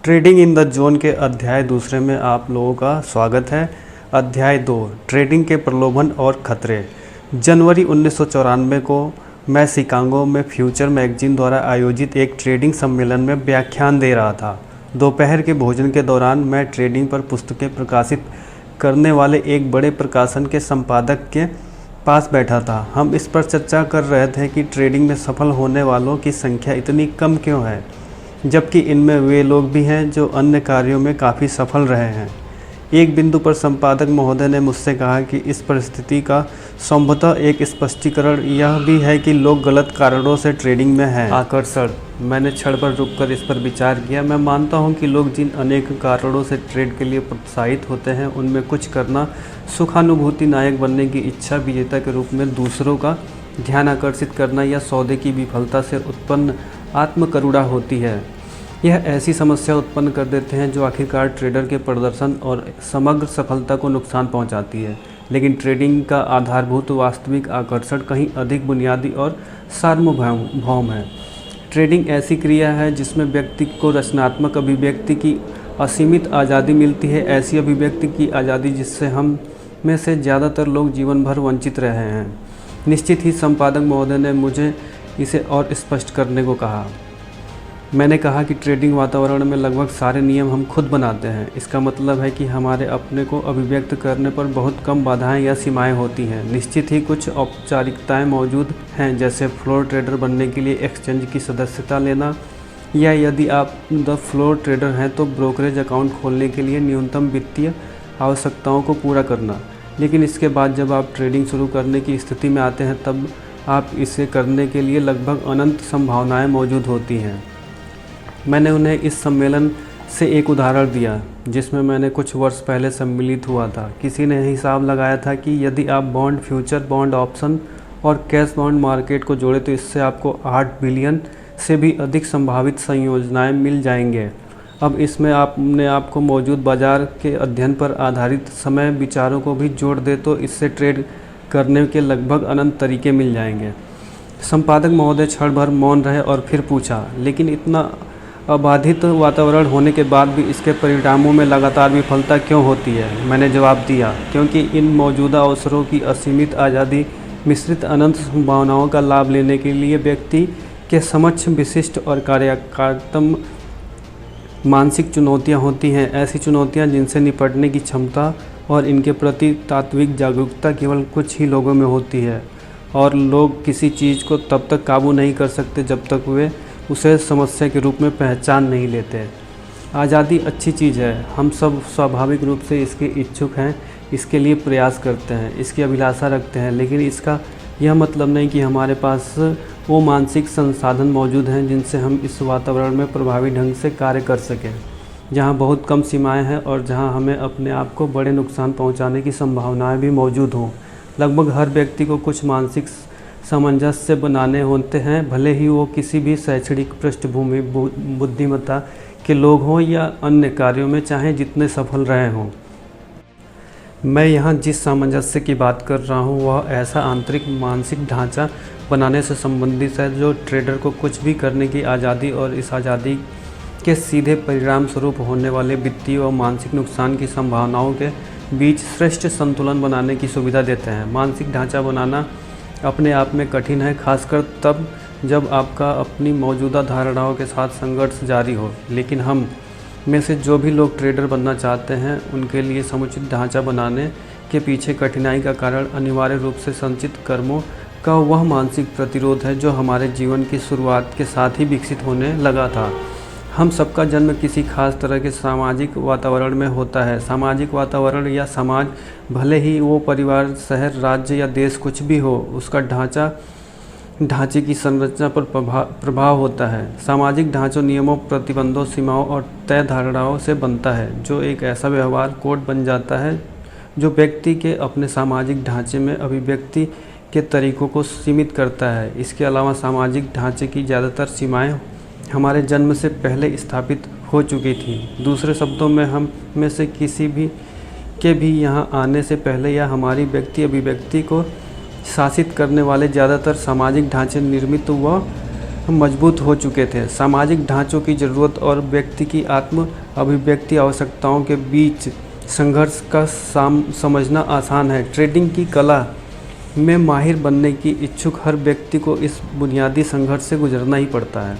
Trading in the zone के अध्याय दूसरे में आप लोगों का स्वागत है। अध्याय 2 ट्रेडिंग के प्रलोभन और खतरे। जनवरी 1994 को मैं शिकागो में फ्यूचर मैगजीन द्वारा आयोजित एक ट्रेडिंग सम्मेलन में व्याख्यान दे रहा था। दोपहर के भोजन के दौरान मैं ट्रेडिंग पर पुस्तकें प्रकाशित करने वाले एक बड़े प्रकाशन के संपादक के पास बैठा था। हम इस पर चर्चा कर रहे थे कि ट्रेडिंग में सफल होने वालों की संख्या इतनी कम क्यों है, जबकि इनमें वे लोग भी हैं जो अन्य कार्यों में काफ़ी सफल रहे हैं। एक बिंदु पर संपादक महोदय ने मुझसे कहा कि इस परिस्थिति का संभवतः एक स्पष्टीकरण यह भी है कि लोग गलत कारणों से ट्रेडिंग में हैं। आकर्षण। मैंने क्षण पर रुककर इस पर विचार किया। मैं मानता हूं कि लोग जिन अनेक कारणों से ट्रेड के लिए प्रोत्साहित होते हैं, उनमें कुछ करना, सुखानुभूति, नायक बनने की इच्छा, विजेता के रूप में दूसरों का ध्यान आकर्षित करना या सौदे की विफलता से उत्पन्न आत्मकरुणा होती है। यह ऐसी समस्या उत्पन्न कर देते हैं जो आखिरकार ट्रेडर के प्रदर्शन और समग्र सफलता को नुकसान पहुंचाती है। लेकिन ट्रेडिंग का आधारभूत वास्तविक आकर्षण कहीं अधिक बुनियादी और सार्वभौम है। ट्रेडिंग ऐसी क्रिया है जिसमें व्यक्ति को रचनात्मक अभिव्यक्ति की असीमित आज़ादी मिलती है, ऐसी अभिव्यक्ति की आज़ादी जिससे हम में से ज़्यादातर लोग जीवन भर वंचित रहे हैं। निश्चित ही संपादक महोदय ने मुझे इसे और स्पष्ट करने को कहा। मैंने कहा कि ट्रेडिंग वातावरण में लगभग सारे नियम हम खुद बनाते हैं। इसका मतलब है कि हमारे अपने को अभिव्यक्त करने पर बहुत कम बाधाएं या सीमाएं होती हैं। निश्चित ही कुछ औपचारिकताएं मौजूद हैं, जैसे फ्लोर ट्रेडर बनने के लिए एक्सचेंज की सदस्यता लेना, या यदि आप द फ्लोर ट्रेडर हैं तो ब्रोकरेज अकाउंट खोलने के लिए न्यूनतम वित्तीय आवश्यकताओं को पूरा करना। लेकिन इसके बाद जब आप ट्रेडिंग शुरू करने की स्थिति में आते हैं, तब आप इसे करने के लिए लगभग अनंत संभावनाएं मौजूद होती हैं। मैंने उन्हें इस सम्मेलन से एक उदाहरण दिया जिसमें मैंने कुछ वर्ष पहले सम्मिलित हुआ था। किसी ने हिसाब लगाया था कि यदि आप बॉन्ड, फ्यूचर, बॉन्ड, ऑप्शन और कैश बॉन्ड मार्केट को जोड़ें तो इससे आपको 8 बिलियन से भी अधिक संभावित संयोजनाएं मिल जाएंगे। अब इसमें आपने आपको मौजूद बाजार के अध्ययन पर आधारित समय विचारों को भी जोड़ दे तो इससे ट्रेड करने के लगभग अनंत तरीके मिल जाएंगे। संपादक महोदय क्षण भर मौन रहे और फिर पूछा, लेकिन इतना अबाधित वातावरण होने के बाद भी इसके परिणामों में लगातार विफलता क्यों होती है? मैंने जवाब दिया, क्योंकि इन मौजूदा अवसरों की असीमित आज़ादी मिश्रित अनंत संभावनाओं का लाभ लेने के लिए व्यक्ति के समक्ष विशिष्ट और कार्यात्मक मानसिक चुनौतियां होती हैं। ऐसी चुनौतियां जिनसे निपटने की क्षमता और इनके प्रति तात्विक जागरूकता केवल कुछ ही लोगों में होती है, और लोग किसी चीज़ को तब तक काबू नहीं कर सकते जब तक वे उसे समस्या के रूप में पहचान नहीं लेते। आज़ादी अच्छी चीज़ है, हम सब स्वाभाविक रूप से इसके इच्छुक हैं, इसके लिए प्रयास करते हैं, इसकी अभिलाषा रखते हैं, लेकिन इसका यह मतलब नहीं कि हमारे पास वो मानसिक संसाधन मौजूद हैं जिनसे हम इस वातावरण में प्रभावी ढंग से कार्य कर सकें, जहाँ बहुत कम सीमाएं हैं और जहाँ हमें अपने आप को बड़े नुकसान पहुँचाने की संभावनाएँ भी मौजूद हों। लगभग हर व्यक्ति को कुछ मानसिक सामंजस्य बनाने होते हैं, भले ही वो किसी भी शैक्षणिक पृष्ठभूमि, बुद्धिमत्ता के लोग हों या अन्य कार्यों में चाहे जितने सफल रहे हों। मैं यहाँ जिस सामंजस्य की बात कर रहा हूँ वह ऐसा आंतरिक मानसिक ढांचा बनाने से संबंधित है जो ट्रेडर को कुछ भी करने की आज़ादी और इस आज़ादी के सीधे परिणाम स्वरूप होने वाले वित्तीय और मानसिक नुकसान की संभावनाओं के बीच श्रेष्ठ संतुलन बनाने की सुविधा देते हैं। मानसिक ढांचा बनाना अपने आप में कठिन है, खासकर तब जब आपका अपनी मौजूदा धारणाओं के साथ संघर्ष जारी हो। लेकिन हम में से जो भी लोग ट्रेडर बनना चाहते हैं, उनके लिए समुचित ढांचा बनाने के पीछे कठिनाई का कारण अनिवार्य रूप से संचित कर्मों का वह मानसिक प्रतिरोध है जो हमारे जीवन की शुरुआत के साथ ही विकसित होने लगा था। हम सबका जन्म किसी खास तरह के सामाजिक वातावरण में होता है। सामाजिक वातावरण या समाज, भले ही वो परिवार, शहर, राज्य या देश कुछ भी हो, उसका ढांचे की संरचना पर प्रभाव होता है। सामाजिक ढांचों नियमों, प्रतिबंधों, सीमाओं और तय धारणाओं से बनता है, जो एक ऐसा व्यवहार कोड बन जाता है जो व्यक्ति के अपने सामाजिक ढांचे में अभिव्यक्ति के तरीकों को सीमित करता है। इसके अलावा सामाजिक ढांचे की ज़्यादातर सीमाएं हमारे जन्म से पहले स्थापित हो चुकी थी। दूसरे शब्दों में, हम में से किसी भी यहाँ आने से पहले या हमारी व्यक्ति अभिव्यक्ति को शासित करने वाले ज़्यादातर सामाजिक ढांचे निर्मित व मजबूत हो चुके थे। सामाजिक ढांचों की ज़रूरत और व्यक्ति की आत्म अभिव्यक्ति आवश्यकताओं के बीच संघर्ष का समझना आसान है। ट्रेडिंग की कला में माहिर बनने की इच्छुक हर व्यक्ति को इस बुनियादी संघर्ष से गुजरना ही पड़ता है।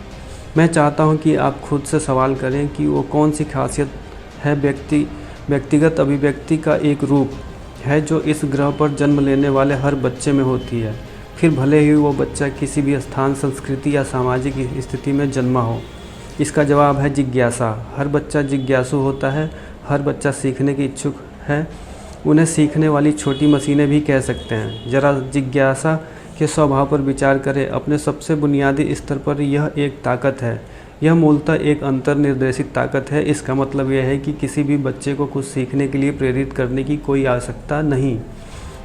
मैं चाहता हूं कि आप खुद से सवाल करें कि वो कौन सी खासियत है व्यक्तिगत अभिव्यक्ति का एक रूप है जो इस ग्रह पर जन्म लेने वाले हर बच्चे में होती है, फिर भले ही वो बच्चा किसी भी स्थान, संस्कृति या सामाजिक स्थिति में जन्मा हो। इसका जवाब है जिज्ञासा। हर बच्चा जिज्ञासु होता है, हर बच्चा सीखने की इच्छुक है। उन्हें सीखने वाली छोटी मशीनें भी कह सकते हैं। जरा जिज्ञासा के स्वभाव पर विचार करें। अपने सबसे बुनियादी स्तर पर यह एक ताकत है। यह मूलतः एक अंतर्निर्देशित ताकत है। इसका मतलब यह है कि किसी भी बच्चे को कुछ सीखने के लिए प्रेरित करने की कोई आवश्यकता नहीं।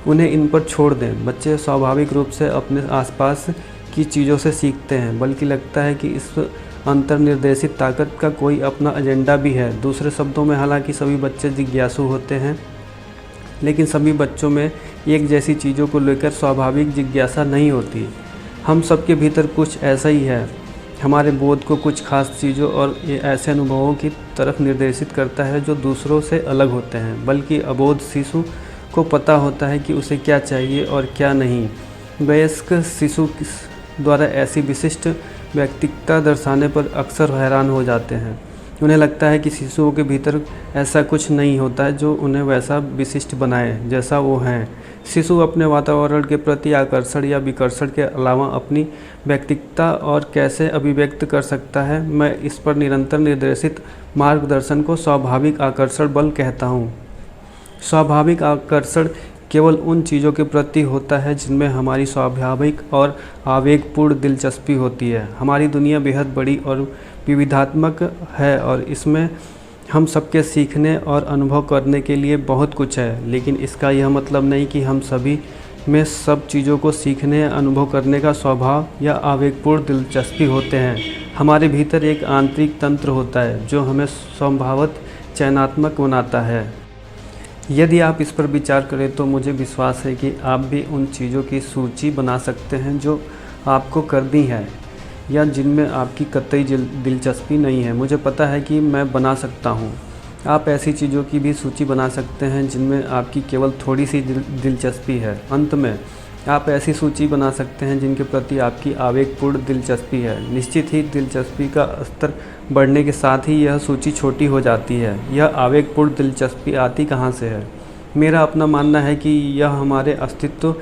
उन्हें इन पर छोड़ दें। बच्चे स्वाभाविक रूप से अपने आसपास की चीज़ों से सीखते हैं, बल्कि लगता है कि इस अंतर्निर्देशित ताकत का कोई अपना एजेंडा भी है। दूसरे शब्दों में, हालांकि सभी बच्चे जिज्ञासु होते हैं, लेकिन सभी बच्चों में एक जैसी चीज़ों को लेकर स्वाभाविक जिज्ञासा नहीं होती। हम सबके भीतर कुछ ऐसा ही है। हमारे बोध को कुछ खास चीज़ों और ऐसे अनुभवों की तरफ निर्देशित करता है जो दूसरों से अलग होते हैं। बल्कि अबोध शिशु को पता होता है कि उसे क्या चाहिए और क्या नहीं। वयस्क शिशु द्वारा ऐसी विशिष्ट व्यक्तित्वता दर्शाने पर अक्सर हैरान हो जाते हैं। उन्हें लगता है कि शिशुओं के भीतर ऐसा कुछ नहीं होता है जो उन्हें वैसा विशिष्ट बनाए जैसा वो हैं। शिशु अपने वातावरण के प्रति आकर्षण या विकर्षण के अलावा अपनी व्यक्तित्वता और कैसे अभिव्यक्त कर सकता है, मैं इस पर निरंतर निर्देशित मार्गदर्शन को स्वाभाविक आकर्षण बल कहता हूँ। स्वाभाविक आकर्षण केवल उन चीज़ों के प्रति होता है जिनमें हमारी स्वाभाविक और आवेगपूर्ण दिलचस्पी होती है। हमारी दुनिया बेहद बड़ी और विविधात्मक है और इसमें हम सबके सीखने और अनुभव करने के लिए बहुत कुछ है, लेकिन इसका यह मतलब नहीं कि हम सभी में सब चीज़ों को सीखने या अनुभव करने का स्वभाव या आवेगपूर्ण दिलचस्पी होते हैं। हमारे भीतर एक आंतरिक तंत्र होता है जो हमें स्वभावतः चयनात्मक बनाता है। यदि आप इस पर विचार करें तो मुझे विश्वास है कि आप भी उन चीज़ों की सूची बना सकते हैं जो आपको करनी है या जिनमें आपकी कतई दिलचस्पी नहीं है। मुझे पता है कि मैं बना सकता हूँ। आप ऐसी चीज़ों की भी सूची बना सकते हैं जिनमें आपकी केवल थोड़ी सी दिलचस्पी है। अंत में आप ऐसी सूची बना सकते हैं जिनके प्रति आपकी आवेगपूर्ण दिलचस्पी है। निश्चित ही दिलचस्पी का स्तर बढ़ने के साथ ही यह सूची छोटी हो जाती है। यह आवेगपूर्ण दिलचस्पी आती कहाँ से है? मेरा अपना मानना है कि यह हमारे अस्तित्व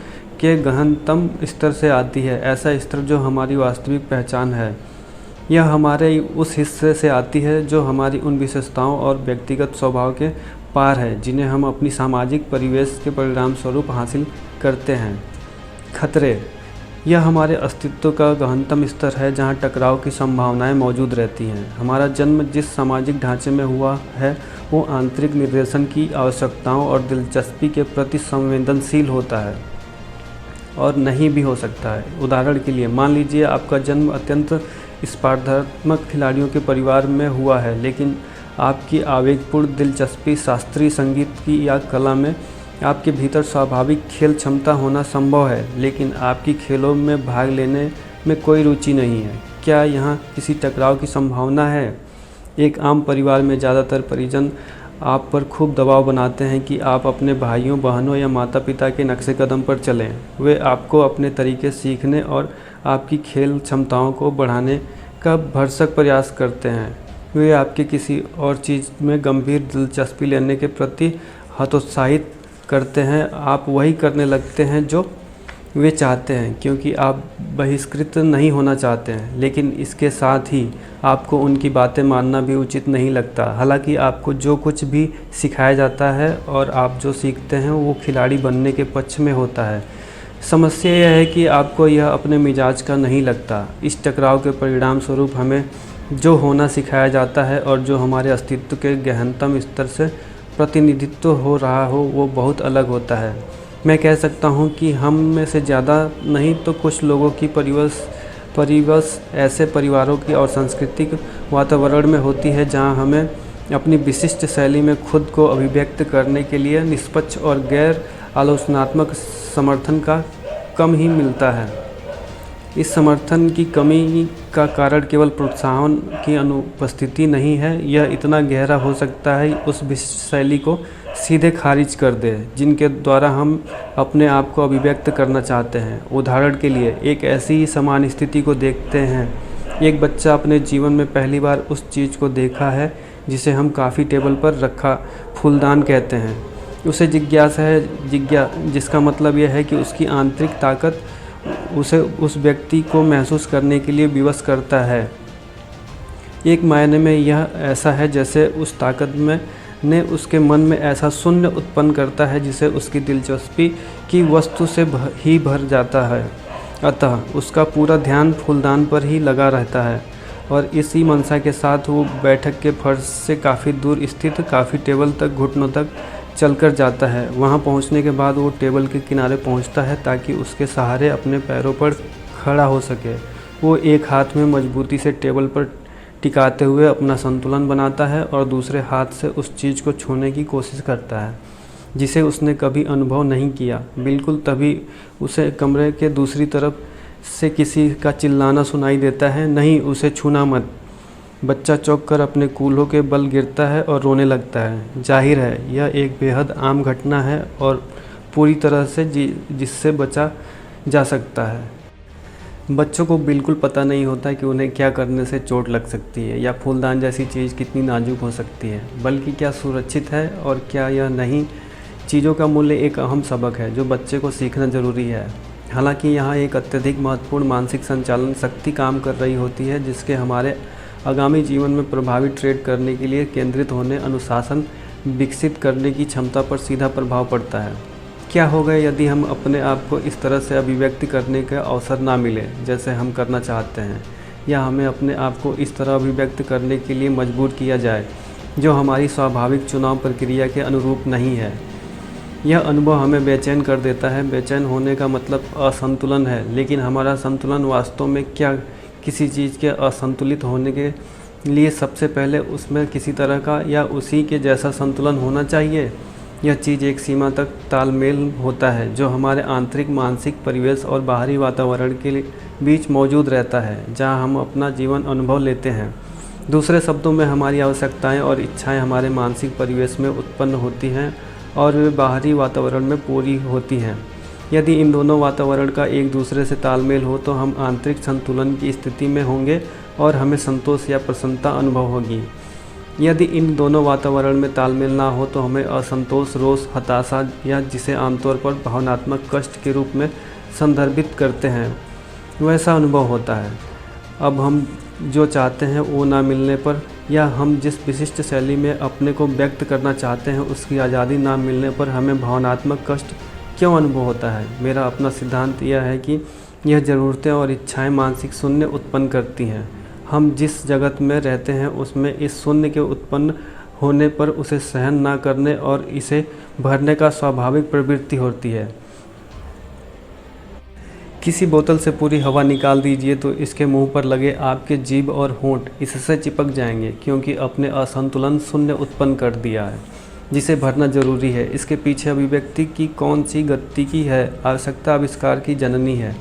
के गहनतम स्तर से आती है, ऐसा स्तर जो हमारी वास्तविक पहचान है। यह हमारे उस हिस्से से आती है जो हमारी उन विशेषताओं और व्यक्तिगत स्वभाव के पार है जिन्हें हम अपनी सामाजिक परिवेश के परिणाम स्वरूप हासिल करते हैं। खतरे, यह हमारे अस्तित्व का गहनतम स्तर है जहाँ टकराव की संभावनाएं मौजूद रहती हैं। हमारा जन्म जिस सामाजिक ढांचे में हुआ है वो आंतरिक निर्देशन की आवश्यकताओं और दिलचस्पी के प्रति संवेदनशील होता है और नहीं भी हो सकता है। उदाहरण के लिए, मान लीजिए आपका जन्म अत्यंत स्पर्धात्मक खिलाड़ियों के परिवार में हुआ है, लेकिन आपकी आवेगपूर्ण दिलचस्पी शास्त्रीय संगीत की या कला में आपके भीतर स्वाभाविक खेल क्षमता होना संभव है, लेकिन आपकी खेलों में भाग लेने में कोई रुचि नहीं है। क्या यहाँ किसी टकराव की संभावना है? एक आम परिवार में ज़्यादातर परिजन आप पर खूब दबाव बनाते हैं कि आप अपने भाइयों, बहनों या माता पिता के नक्शे कदम पर चलें। वे आपको अपने तरीके सीखने और आपकी खेल क्षमताओं को बढ़ाने का भरसक प्रयास करते हैं। वे आपके किसी और चीज़ में गंभीर दिलचस्पी लेने के प्रति हतोत्साहित करते हैं। आप वही करने लगते हैं जो वे चाहते हैं क्योंकि आप बहिष्कृत नहीं होना चाहते हैं, लेकिन इसके साथ ही आपको उनकी बातें मानना भी उचित नहीं लगता। हालांकि आपको जो कुछ भी सिखाया जाता है और आप जो सीखते हैं वो खिलाड़ी बनने के पक्ष में होता है। समस्या यह है कि आपको यह अपने मिजाज का नहीं लगता। इस टकराव के परिणाम स्वरूप हमें जो होना सिखाया जाता है और जो हमारे अस्तित्व के गहनतम स्तर से प्रतिनिधित्व हो रहा हो वो बहुत अलग होता है। मैं कह सकता हूँ कि हम में से ज़्यादा नहीं तो कुछ लोगों की परिवश ऐसे परिवारों की और सांस्कृतिक वातावरण में होती है जहाँ हमें अपनी विशिष्ट शैली में खुद को अभिव्यक्त करने के लिए निष्पक्ष और गैर आलोचनात्मक समर्थन का कम ही मिलता है। इस समर्थन की कमी का कारण केवल प्रोत्साहन की अनुपस्थिति नहीं है, यह इतना गहरा हो सकता है उस विशिष्ट शैली को सीधे खारिज कर दे जिनके द्वारा हम अपने आप को अभिव्यक्त करना चाहते हैं। उदाहरण के लिए एक ऐसी ही समान स्थिति को देखते हैं। एक बच्चा अपने जीवन में पहली बार उस चीज़ को देखा है जिसे हम कॉफ़ी टेबल पर रखा फूलदान कहते हैं। उसे जिज्ञासा है, जिसका मतलब यह है कि उसकी आंतरिक ताकत उसे उस व्यक्ति को महसूस करने के लिए विवश करता है। एक मायने में यह ऐसा है जैसे उस ताकत में ने उसके मन में ऐसा शून्य उत्पन्न करता है जिसे उसकी दिलचस्पी की वस्तु से ही भर जाता है। अतः उसका पूरा ध्यान फूलदान पर ही लगा रहता है और इसी मंशा के साथ वो बैठक के फर्श से काफ़ी दूर स्थित कॉफ़ी टेबल तक घुटनों तक चलकर जाता है। वहाँ पहुँचने के बाद वो टेबल के किनारे पहुँचता है ताकि उसके सहारे अपने पैरों पर खड़ा हो सके। वो एक हाथ में मजबूती से टेबल पर टिकाते हुए अपना संतुलन बनाता है और दूसरे हाथ से उस चीज़ को छूने की कोशिश करता है जिसे उसने कभी अनुभव नहीं किया। बिल्कुल तभी उसे कमरे के दूसरी तरफ से किसी का चिल्लाना सुनाई देता है, नहीं, उसे छूना मत। बच्चा चौंक कर अपने कूल्हों के बल गिरता है और रोने लगता है। जाहिर है यह एक बेहद आम घटना है और पूरी तरह से जिससे बचा जा सकता है। बच्चों को बिल्कुल पता नहीं होता कि उन्हें क्या करने से चोट लग सकती है या फूलदान जैसी चीज़ कितनी नाजुक हो सकती है, बल्कि क्या सुरक्षित है और क्या यह नहीं। चीज़ों का मूल्य एक अहम सबक है जो बच्चे को सीखना ज़रूरी है। हालांकि यहाँ एक अत्यधिक महत्वपूर्ण मानसिक संचालन शक्ति काम कर रही होती है जिसके हमारे आगामी जीवन में प्रभावी ट्रेड करने के लिए केंद्रित होने, अनुशासन विकसित करने की क्षमता पर सीधा प्रभाव पड़ता है। क्या होगा यदि हम अपने आप को इस तरह से अभिव्यक्ति करने का अवसर ना मिले जैसे हम करना चाहते हैं, या हमें अपने आप को इस तरह अभिव्यक्त करने के लिए मजबूर किया जाए जो हमारी स्वाभाविक चुनाव प्रक्रिया के अनुरूप नहीं है। यह अनुभव हमें बेचैन कर देता है। बेचैन होने का मतलब असंतुलन है, लेकिन हमारा संतुलन वास्तव में क्या? किसी चीज़ के असंतुलित होने के लिए सबसे पहले उसमें किसी तरह का या उसी के जैसा संतुलन होना चाहिए। यह चीज़ एक सीमा तक तालमेल होता है जो हमारे आंतरिक मानसिक परिवेश और बाहरी वातावरण के बीच मौजूद रहता है जहां हम अपना जीवन अनुभव लेते हैं। दूसरे शब्दों में हमारी आवश्यकताएं और इच्छाएं हमारे मानसिक परिवेश में उत्पन्न होती हैं और वे बाहरी वातावरण में पूरी होती हैं। यदि इन दोनों वातावरण का एक दूसरे से तालमेल हो तो हम आंतरिक संतुलन की स्थिति में होंगे और हमें संतोष या प्रसन्नता अनुभव होगी। यदि इन दोनों वातावरण में तालमेल ना हो तो हमें असंतोष, रोष, हताशा या जिसे आमतौर पर भावनात्मक कष्ट के रूप में संदर्भित करते हैं वैसा अनुभव होता है। अब हम जो चाहते हैं वो ना मिलने पर या हम जिस विशिष्ट शैली में अपने को व्यक्त करना चाहते हैं उसकी आज़ादी ना मिलने पर हमें भावनात्मक कष्ट क्यों अनुभव होता है। मेरा अपना सिद्धांत यह है कि यह ज़रूरतें और इच्छाएं मानसिक शून्य उत्पन्न करती हैं। हम जिस जगत में रहते हैं उसमें इस शून्य के उत्पन्न होने पर उसे सहन ना करने और इसे भरने का स्वाभाविक प्रवृत्ति होती है। किसी बोतल से पूरी हवा निकाल दीजिए तो इसके मुंह पर लगे आपके जीभ और होंठ इससे चिपक जाएंगे क्योंकि अपने असंतुलन शून्य उत्पन्न कर दिया है जिसे भरना जरूरी है। इसके पीछे अभिव्यक्ति की कौन सी गति की है? आवश्यकता आविष्कार की जननी है।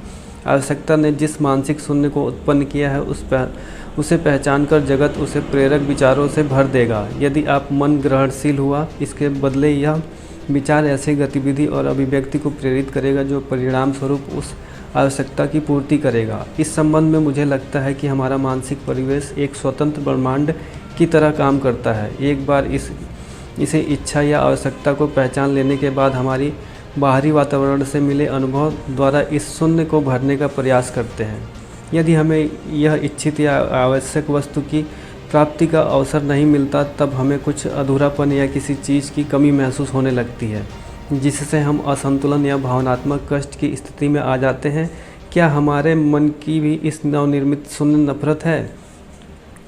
आवश्यकता ने जिस मानसिक शून्य को उत्पन्न किया है उसे पहचान कर जगत उसे प्रेरक विचारों से भर देगा। यदि आप मन ग्रहणशील हुआ, इसके बदले यह विचार ऐसे गतिविधि और अभिव्यक्ति को प्रेरित करेगा जो परिणाम स्वरूप उस आवश्यकता की पूर्ति करेगा। इस संबंध में मुझे लगता है कि हमारा मानसिक परिवेश एक स्वतंत्र ब्रह्मांड की तरह काम करता है। एक बार इसे इच्छा या आवश्यकता को पहचान लेने के बाद हमारी बाहरी वातावरण से मिले अनुभव द्वारा इस शून्य को भरने का प्रयास करते हैं। यदि हमें यह इच्छित या आवश्यक वस्तु की प्राप्ति का अवसर नहीं मिलता तब हमें कुछ अधूरापन या किसी चीज़ की कमी महसूस होने लगती है जिससे हम असंतुलन या भावनात्मक कष्ट की स्थिति में आ जाते हैं। क्या हमारे मन की भी इस नवनिर्मित शून्य नफरत है?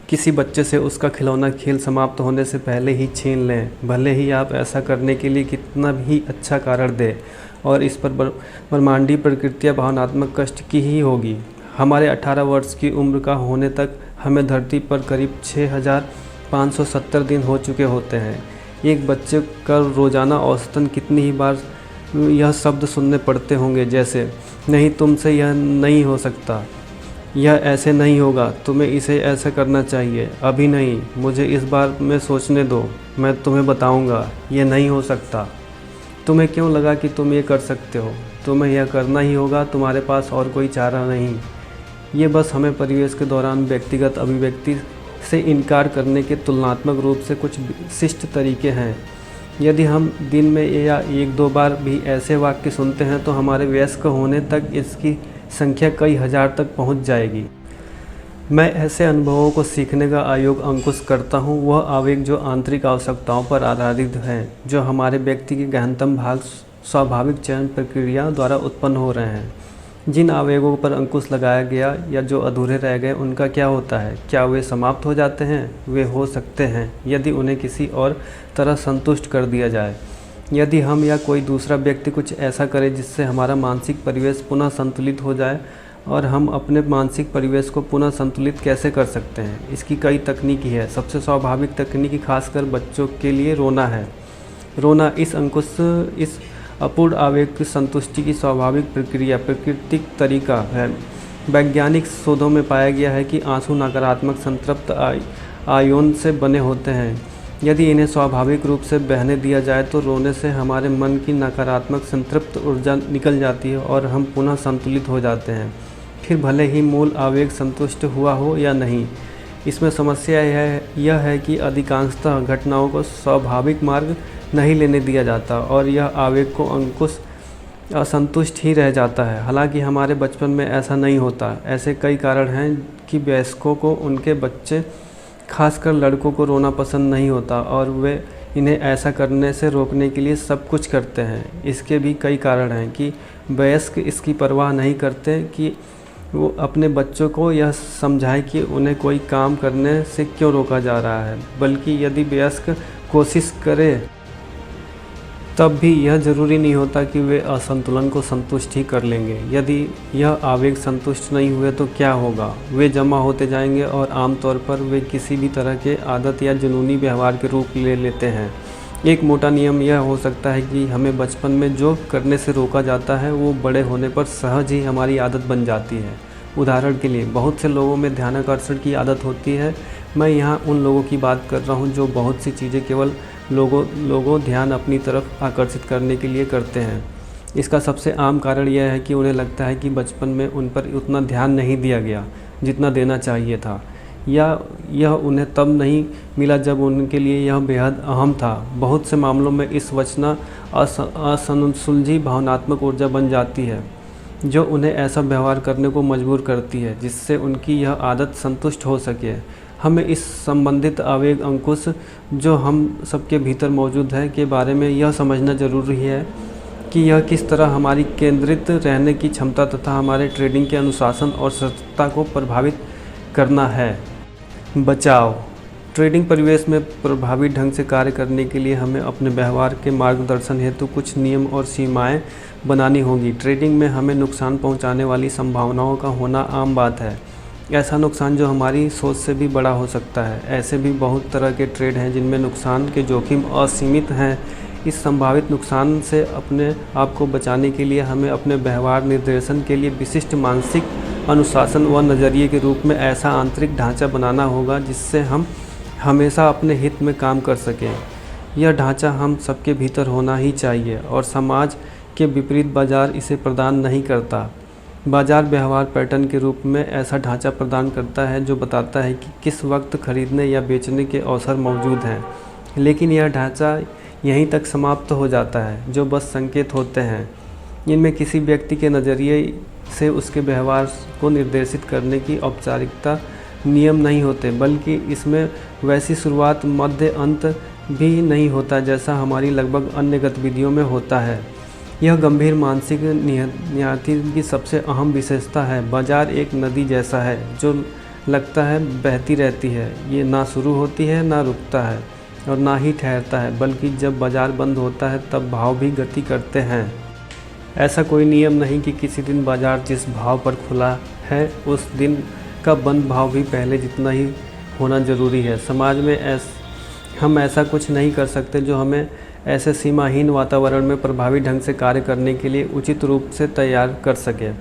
किसी बच्चे से उसका खिलौना खेल समाप्त होने से पहले ही छीन लें, भले ही आप ऐसा करने के लिए कितना भी अच्छा कारण दें, और इस पर ब्रह्मांडीय प्रकृतियाँ भावनात्मक कष्ट की ही होगी। हमारे 18 वर्ष की उम्र का होने तक हमें धरती पर करीब 6570 दिन हो चुके होते हैं। एक बच्चे का रोज़ाना औसतन कितनी ही बार यह शब्द सुनने पड़ते होंगे, जैसे नहीं, तुमसे यह नहीं हो सकता, यह ऐसे नहीं होगा, तुम्हें इसे ऐसा करना चाहिए, अभी नहीं, मुझे इस बार में सोचने दो, मैं तुम्हें बताऊंगा, यह नहीं हो सकता। तुम्हें क्यों लगा कि तुम ये कर सकते हो? तुम्हें यह करना ही होगा, तुम्हारे पास और कोई चारा नहीं। ये बस हमें परिवेश के दौरान व्यक्तिगत अभिव्यक्ति से इनकार करने के तुलनात्मक रूप से कुछ विशिष्ट तरीके हैं। यदि हम दिन में या एक दो बार भी ऐसे वाक्य सुनते हैं तो हमारे वयस्क होने तक इसकी संख्या कई हजार तक पहुंच जाएगी। मैं ऐसे अनुभवों को सीखने का आयोग अंकुश करता हूँ, वह आवेग जो आंतरिक आवश्यकताओं पर आधारित हैं, जो हमारे व्यक्ति के गहनतम भाग स्वाभाविक चयन प्रक्रिया द्वारा उत्पन्न हो रहे हैं। जिन आवेगों पर अंकुश लगाया गया या जो अधूरे रह गए, उनका क्या होता है? क्या वे समाप्त हो जाते हैं? वे हो सकते हैं यदि उन्हें किसी और तरह संतुष्ट कर दिया जाए। यदि हम या कोई दूसरा व्यक्ति कुछ ऐसा करे जिससे हमारा मानसिक परिवेश पुनः संतुलित हो जाए। और हम अपने मानसिक परिवेश को पुनः संतुलित कैसे कर सकते हैं? इसकी कई तकनीकी है। सबसे स्वाभाविक तकनीकी खासकर बच्चों के लिए रोना है। रोना इस अपूर्ण आवेग की संतुष्टि की स्वाभाविक प्रक्रिया, प्राकृतिक तरीका है। वैज्ञानिक शोधों में पाया गया है कि आंसू नकारात्मक संतृप्त आयोन से बने होते हैं। यदि इन्हें स्वाभाविक रूप से बहने दिया जाए तो रोने से हमारे मन की नकारात्मक संतृप्त ऊर्जा निकल जाती है और हम पुनः संतुलित हो जाते हैं, फिर भले ही मूल आवेग संतुष्ट हुआ हो या नहीं। इसमें समस्या यह है कि अधिकांशतः घटनाओं को स्वाभाविक मार्ग नहीं लेने दिया जाता और यह आवेग को अंकुश असंतुष्ट ही रह जाता है। हालांकि हमारे बचपन में ऐसा नहीं होता। ऐसे कई कारण हैं कि वयस्कों को उनके बच्चे, खासकर लड़कों को रोना पसंद नहीं होता और वे इन्हें ऐसा करने से रोकने के लिए सब कुछ करते हैं। इसके भी कई कारण हैं कि वयस्क इसकी परवाह नहीं करते कि वो अपने बच्चों को यह समझाए कि उन्हें कोई काम करने से क्यों रोका जा रहा है, बल्कि यदि वयस्क कोशिश करे तब भी यह ज़रूरी नहीं होता कि वे असंतुलन को संतुष्ट ही कर लेंगे। यदि यह आवेग संतुष्ट नहीं हुए तो क्या होगा? वे जमा होते जाएंगे और आमतौर पर वे किसी भी तरह के आदत या जुनूनी व्यवहार के रूप ले लेते हैं। एक मोटा नियम यह हो सकता है कि हमें बचपन में जो करने से रोका जाता है वो बड़े होने पर सहज ही हमारी आदत बन जाती है। उदाहरण के लिए, बहुत से लोगों में ध्यानाकर्षण की आदत होती है। मैं यहाँ उन लोगों की बात कर रहा हूँ जो बहुत सी चीज़ें केवल लोगों ध्यान अपनी तरफ आकर्षित करने के लिए करते हैं। इसका सबसे आम कारण यह है कि उन्हें लगता है कि बचपन में उन पर उतना ध्यान नहीं दिया गया जितना देना चाहिए था, या यह उन्हें तब नहीं मिला जब उनके लिए यह बेहद अहम था। बहुत से मामलों में इस वचना असुलझी भावनात्मक ऊर्जा बन जाती है जो उन्हें ऐसा व्यवहार करने को मजबूर करती है जिससे उनकी यह आदत संतुष्ट हो सके। हमें इस संबंधित आवेग अंकुश जो हम सबके भीतर मौजूद है के बारे में यह समझना जरूरी है कि यह किस तरह हमारी केंद्रित रहने की क्षमता तथा हमारे ट्रेडिंग के अनुशासन और सतर्कता को प्रभावित करना है। बचाव। ट्रेडिंग परिवेश में प्रभावी ढंग से कार्य करने के लिए हमें अपने व्यवहार के मार्गदर्शन हेतु कुछ नियम और सीमाएं बनानी होंगी। ट्रेडिंग में हमें नुकसान पहुंचाने वाली संभावनाओं का होना आम बात है। ऐसा नुकसान जो हमारी सोच से भी बड़ा हो सकता है। ऐसे भी बहुत तरह के ट्रेड हैं जिनमें नुकसान के जोखिम असीमित हैं। इस संभावित नुकसान से अपने आप को बचाने के लिए हमें अपने व्यवहार निर्देशन के लिए विशिष्ट मानसिक अनुशासन व नज़रिए के रूप में ऐसा आंतरिक ढांचा बनाना होगा जिससे हम हमेशा अपने हित में काम कर सकें। यह ढांचा हम सबके भीतर होना ही चाहिए और समाज के विपरीत बाजार इसे प्रदान नहीं करता। बाजार व्यवहार पैटर्न के रूप में ऐसा ढांचा प्रदान करता है जो बताता है कि किस वक्त खरीदने या बेचने के अवसर मौजूद हैं, लेकिन यह ढांचा यहीं तक समाप्त हो जाता है जो बस संकेत होते हैं। इनमें किसी व्यक्ति के नज़रिए से उसके व्यवहार को निर्देशित करने की औपचारिकता नियम नहीं होते, बल्कि इसमें वैसी शुरुआत मध्य अंत भी नहीं होता जैसा हमारी लगभग अन्य गतिविधियों में होता है। यह गंभीर मानसिक नियति की सबसे अहम विशेषता है। बाजार एक नदी जैसा है जो लगता है बहती रहती है। ये ना शुरू होती है, ना रुकता है और ना ही ठहरता है, बल्कि जब बाजार बंद होता है तब भाव भी गति करते हैं। ऐसा कोई नियम नहीं कि किसी दिन बाजार जिस भाव पर खुला है उस दिन का बंद भाव भी पहले जितना ही होना ज़रूरी है। समाज में हम ऐसा कुछ नहीं कर सकते जो हमें ऐसे सीमाहीन वातावरण में प्रभावी ढंग से कार्य करने के लिए उचित रूप से तैयार कर सके।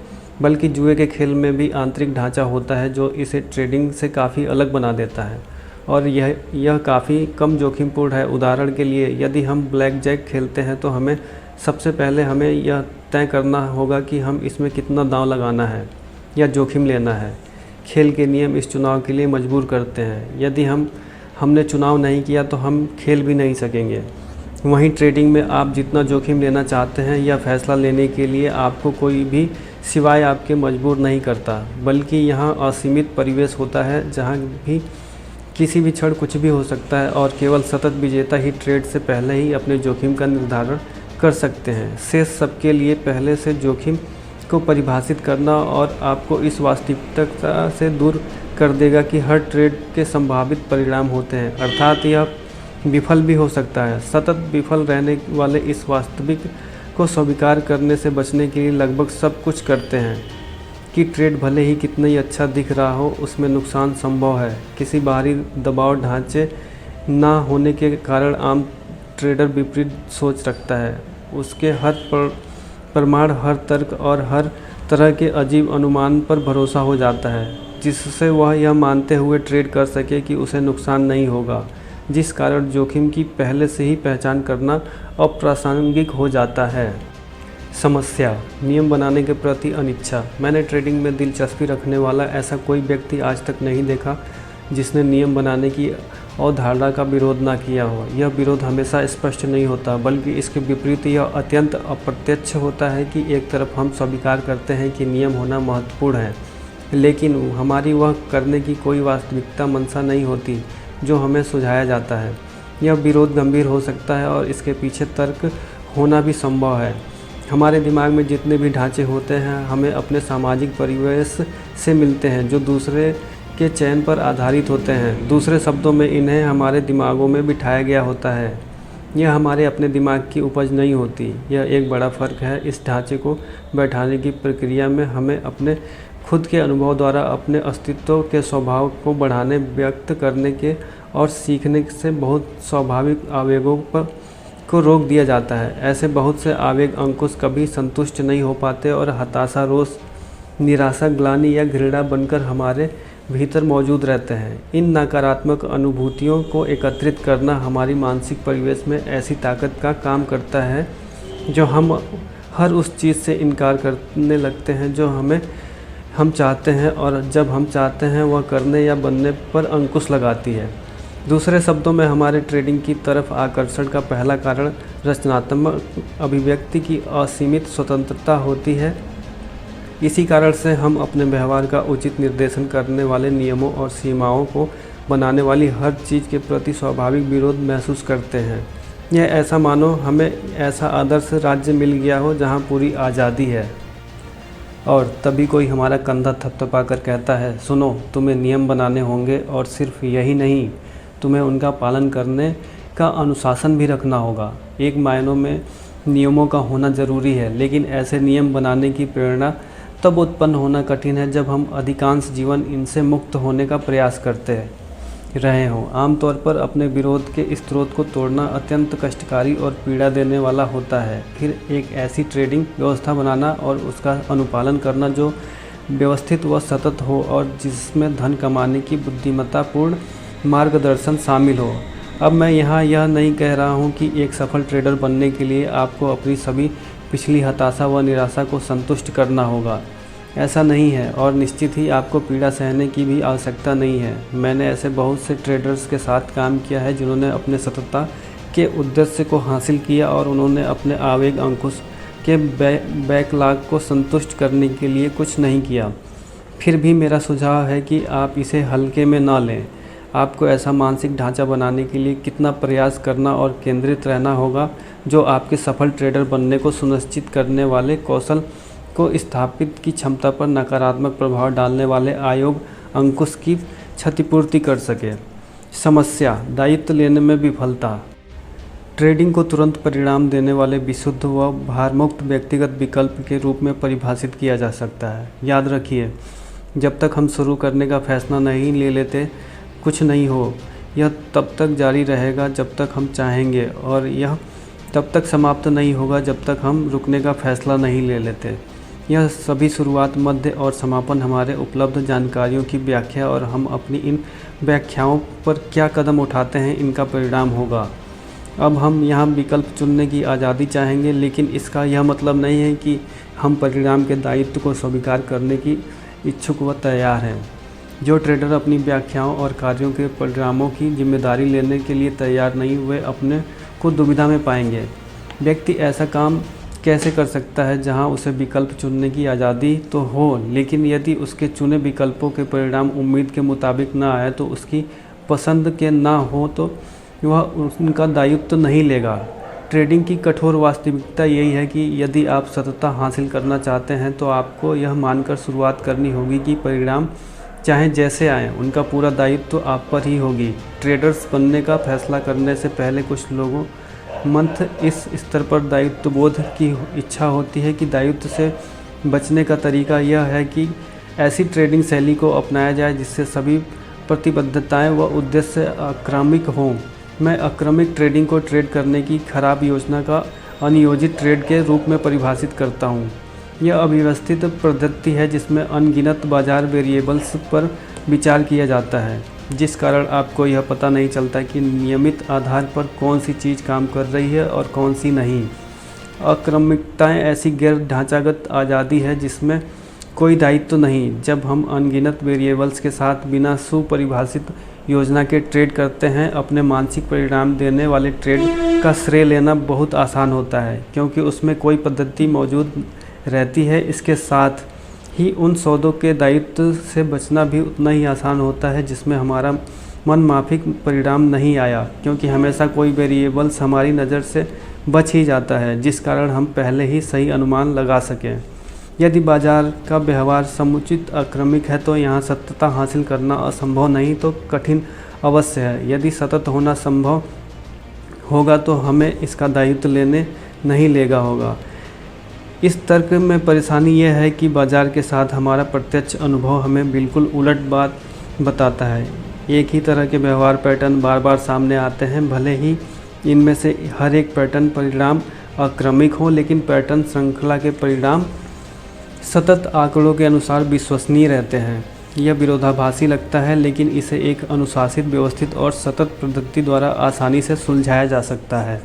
बल्कि जुए के खेल में भी आंतरिक ढांचा होता है जो इसे ट्रेडिंग से काफ़ी अलग बना देता है और यह काफ़ी कम जोखिमपूर्ण है। उदाहरण के लिए यदि हम ब्लैक जैक खेलते हैं तो हमें सबसे पहले हमें यह तय करना होगा कि हम इसमें कितना दांव लगाना है या जोखिम लेना है। खेल के नियम इस चुनाव के लिए मजबूर करते हैं। यदि हमने चुनाव नहीं किया तो हम खेल भी नहीं सकेंगे। वहीं ट्रेडिंग में आप जितना जोखिम लेना चाहते हैं या फैसला लेने के लिए आपको कोई भी सिवाय आपके मजबूर नहीं करता, बल्कि यहाँ असीमित परिवेश होता है जहाँ भी किसी भी क्षण कुछ भी हो सकता है और केवल सतत विजेता ही ट्रेड से पहले ही अपने जोखिम का निर्धारण कर सकते हैं। शेष सबके लिए पहले से जोखिम को परिभाषित करना और आपको इस वास्तविकता से दूर कर देगा कि हर ट्रेड के संभावित परिणाम होते हैं, अर्थात यह विफल भी हो सकता है। सतत विफल रहने वाले इस वास्तविक को स्वीकार करने से बचने के लिए लगभग सब कुछ करते हैं कि ट्रेड भले ही कितना ही अच्छा दिख रहा हो, उसमें नुकसान संभव है। किसी बाहरी दबाव ढांचे ना होने के कारण आम ट्रेडर विपरीत सोच रखता है। उसके हर प्रमाण, हर तर्क और हर तरह के अजीब अनुमान पर भरोसा हो जाता है, जिससे वह यह मानते हुए ट्रेड कर सके कि उसे नुकसान नहीं होगा, जिस कारण जोखिम की पहले से ही पहचान करना अप्रासंगिक हो जाता है। समस्या, नियम बनाने के प्रति अनिच्छा। मैंने ट्रेडिंग में दिलचस्पी रखने वाला ऐसा कोई व्यक्ति आज तक नहीं देखा जिसने नियम बनाने की अवधारणा का विरोध ना किया हो। यह विरोध हमेशा स्पष्ट नहीं होता, बल्कि इसके विपरीत यह अत्यंत अप्रत्यक्ष होता है कि एक तरफ हम स्वीकार करते हैं कि नियम होना महत्वपूर्ण है, लेकिन हमारी वह करने की कोई वास्तविकता मंशा नहीं होती जो हमें सुझाया जाता है। यह विरोध गंभीर हो सकता है और इसके पीछे तर्क होना भी संभव है। हमारे दिमाग में जितने भी ढांचे होते हैं हमें अपने सामाजिक परिवेश से मिलते हैं जो दूसरे के चयन पर आधारित होते हैं। दूसरे शब्दों में इन्हें हमारे दिमागों में बिठाया गया होता है। यह हमारे अपने दिमाग की उपज नहीं होती। यह एक बड़ा फ़र्क है। इस ढांचे को बैठाने की प्रक्रिया में हमें अपने खुद के अनुभव द्वारा अपने अस्तित्व के स्वभाव को बढ़ाने, व्यक्त करने के और सीखने से बहुत स्वाभाविक आवेगों को रोक दिया जाता है। ऐसे बहुत से आवेग अंकुश कभी संतुष्ट नहीं हो पाते और हताशा, रोष, निराशा, ग्लानि या घृणा बनकर हमारे भीतर मौजूद रहते हैं। इन नकारात्मक अनुभूतियों को एकत्रित करना हमारी मानसिक परिवेश में ऐसी ताकत का काम करता है जो हम हर उस चीज़ से इनकार करने लगते हैं जो हम चाहते हैं और जब हम चाहते हैं वह करने या बनने पर अंकुश लगाती है। दूसरे शब्दों में हमारे ट्रेडिंग की तरफ आकर्षण का पहला कारण रचनात्मक अभिव्यक्ति की असीमित स्वतंत्रता होती है। इसी कारण से हम अपने व्यवहार का उचित निर्देशन करने वाले नियमों और सीमाओं को बनाने वाली हर चीज़ के प्रति स्वाभाविक विरोध महसूस करते हैं। यह ऐसा मानो हमें ऐसा आदर्श राज्य मिल गया हो जहां पूरी आज़ादी है और तभी कोई हमारा कंधा थपथपा कर कहता है, सुनो, तुम्हें नियम बनाने होंगे और सिर्फ यही नहीं, तुम्हें उनका पालन करने का अनुशासन भी रखना होगा। एक मायनों में नियमों का होना ज़रूरी है, लेकिन ऐसे नियम बनाने की प्रेरणा तब उत्पन्न होना कठिन है जब हम अधिकांश जीवन इनसे मुक्त होने का प्रयास करते रहे हों। आमतौर पर अपने विरोध के स्रोत को तोड़ना अत्यंत कष्टकारी और पीड़ा देने वाला होता है। फिर एक ऐसी ट्रेडिंग व्यवस्था बनाना और उसका अनुपालन करना जो व्यवस्थित व सतत हो और जिसमें धन कमाने की बुद्धिमत्तापूर्ण मार्गदर्शन शामिल हो। अब मैं यहाँ यह नहीं कह रहा हूँ कि एक सफल ट्रेडर बनने के लिए आपको अपनी सभी पिछली हताशा व निराशा को संतुष्ट करना होगा। ऐसा नहीं है और निश्चित ही आपको पीड़ा सहने की भी आवश्यकता नहीं है। मैंने ऐसे बहुत से ट्रेडर्स के साथ काम किया है जिन्होंने अपने सततता के उद्देश्य को हासिल किया और उन्होंने अपने आवेग अंकुश के बैकलॉग को संतुष्ट करने के लिए कुछ नहीं किया। फिर भी मेरा सुझाव है कि आप इसे हल्के में ना लें। आपको ऐसा मानसिक ढांचा बनाने के लिए कितना प्रयास करना और केंद्रित रहना होगा जो आपके सफल ट्रेडर बनने को सुनिश्चित करने वाले कौशल को स्थापित की क्षमता पर नकारात्मक प्रभाव डालने वाले आयोग अंकुश की क्षतिपूर्ति कर सके। समस्या, दायित्व लेने में विफलता। ट्रेडिंग को तुरंत परिणाम देने वाले विशुद्ध व भारमुक्त व्यक्तिगत विकल्प के रूप में परिभाषित किया जा सकता है। याद रखिए, जब तक हम शुरू करने का फैसला नहीं ले लेते कुछ नहीं हो। यह तब तक जारी रहेगा जब तक हम चाहेंगे और यह तब तक समाप्त नहीं होगा जब तक हम रुकने का फैसला नहीं ले लेते। यह सभी शुरुआत, मध्य और समापन हमारे उपलब्ध जानकारियों की व्याख्या और हम अपनी इन व्याख्याओं पर क्या कदम उठाते हैं इनका परिणाम होगा। अब हम यहाँ विकल्प चुनने की आज़ादी चाहेंगे, लेकिन इसका यह मतलब नहीं है कि हम परिणाम के दायित्व को स्वीकार करने की इच्छुक व तैयार हैं। जो ट्रेडर अपनी व्याख्याओं और कार्यों के परिणामों की जिम्मेदारी लेने के लिए तैयार नहीं, वे अपने को दुविधा में पाएंगे। व्यक्ति ऐसा काम कैसे कर सकता है जहां उसे विकल्प चुनने की आज़ादी तो हो, लेकिन यदि उसके चुने विकल्पों के परिणाम उम्मीद के मुताबिक न आए, तो उसकी पसंद के ना हो तो वह उनका दायित्व नहीं लेगा। ट्रेडिंग की कठोर वास्तविकता यही है कि यदि आप सततता हासिल करना चाहते हैं तो आपको यह मानकर शुरुआत करनी होगी कि परिणाम चाहे जैसे आएँ, उनका पूरा दायित्व आप पर ही होगी। ट्रेडर्स बनने का फैसला करने से पहले कुछ लोगों मंथ इस स्तर पर दायित्व बोध की इच्छा होती है कि दायित्व से बचने का तरीका यह है कि ऐसी ट्रेडिंग शैली को अपनाया जाए जिससे सभी प्रतिबद्धताएं व उद्देश्य अक्रमिक हों। मैं अक्रमिक ट्रेडिंग को ट्रेड करने की खराब योजना का अनियोजित ट्रेड के रूप में परिभाषित करता हूं। यह अव्यवस्थित पद्धति है जिसमें अनगिनत बाजार वेरिएबल्स पर विचार किया जाता है, जिस कारण आपको यह पता नहीं चलता कि नियमित आधार पर कौन सी चीज़ काम कर रही है और कौन सी नहीं। अक्रमिकताएं ऐसी गैर ढांचागत आज़ादी है जिसमें कोई दायित्व नहीं। जब हम अनगिनत वेरिएबल्स के साथ बिना सुपरिभाषित योजना के ट्रेड करते हैं, अपने मानसिक परिणाम देने वाले ट्रेड का श्रेय लेना बहुत आसान होता है, क्योंकि उसमें कोई पद्धति मौजूद रहती है। इसके साथ ही उन सौदों के दायित्व से बचना भी उतना ही आसान होता है जिसमें हमारा मन माफिक परिणाम नहीं आया, क्योंकि हमेशा कोई वेरिएबल्स हमारी नज़र से बच ही जाता है, जिस कारण हम पहले ही सही अनुमान लगा सकें। यदि बाजार का व्यवहार समुचित अक्रमिक है तो यहाँ सततता हासिल करना असंभव नहीं तो कठिन अवश्य है। यदि सतत होना संभव होगा तो हमें इसका दायित्व लेने नहीं लेगा होगा। इस तर्क में परेशानी यह है कि बाजार के साथ हमारा प्रत्यक्ष अनुभव हमें बिल्कुल उलट बात बताता है। एक ही तरह के व्यवहार पैटर्न बार बार सामने आते हैं, भले ही इनमें से हर एक पैटर्न परिणाम अक्रमिक हो, लेकिन पैटर्न श्रृंखला के परिणाम सतत आंकड़ों के अनुसार विश्वसनीय रहते हैं। यह विरोधाभासी लगता है, लेकिन इसे एक अनुशासित, व्यवस्थित और सतत पद्धति द्वारा आसानी से सुलझाया जा सकता है।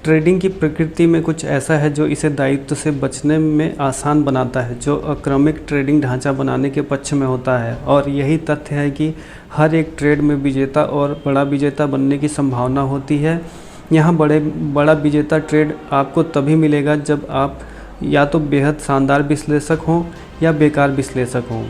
ट्रेडिंग की प्रकृति में कुछ ऐसा है जो इसे दायित्व से बचने में आसान बनाता है, जो अक्रमिक ट्रेडिंग ढांचा बनाने के पक्ष में होता है। और यही तथ्य है कि हर एक ट्रेड में विजेता और बड़ा विजेता बनने की संभावना होती है। यहाँ बड़ा विजेता ट्रेड आपको तभी मिलेगा जब आप या तो बेहद शानदार विश्लेषक हों या बेकार विश्लेषक हों।